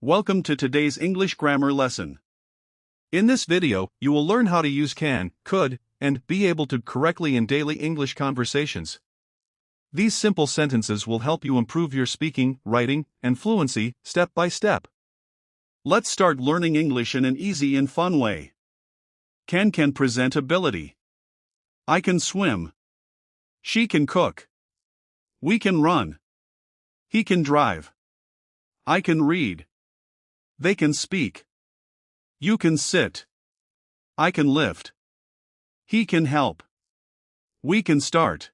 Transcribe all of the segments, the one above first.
Welcome to today's English grammar lesson. In this video, you will learn how to use can, could, and be able to correctly in daily English conversations. These simple sentences will help you improve your speaking, writing, and fluency step by step. Let's start learning English in an easy and fun way. Can present ability. I can swim. She can cook. We can run. He can drive. I can read. They can speak. You can sit. I can lift. He can help. We can start.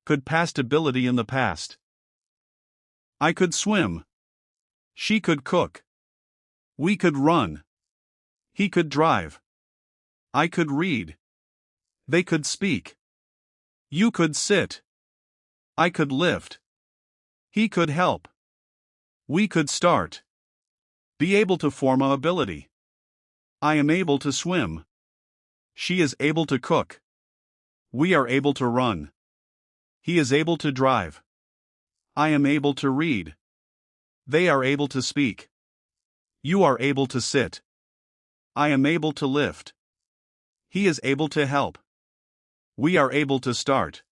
Could past ability in the past. I could swim. She could cook. We could run. He could drive. I could read. They could speak. You could sit. I could lift. He could help. We could start. Be able to form a ability. I am able to swim. She is able to cook. We are able to run. He is able to drive. I am able to read. They are able to speak. You are able to sit. I am able to lift. He is able to help. We are able to start.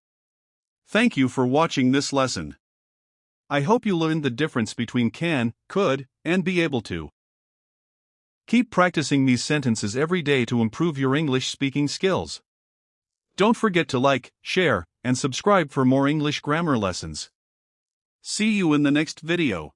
Thank you for watching this lesson. I hope you learned the difference between can, could, and be able to. Keep practicing these sentences every day to improve your English speaking skills. Don't forget to like, share, and subscribe for more English grammar lessons. See you in the next video.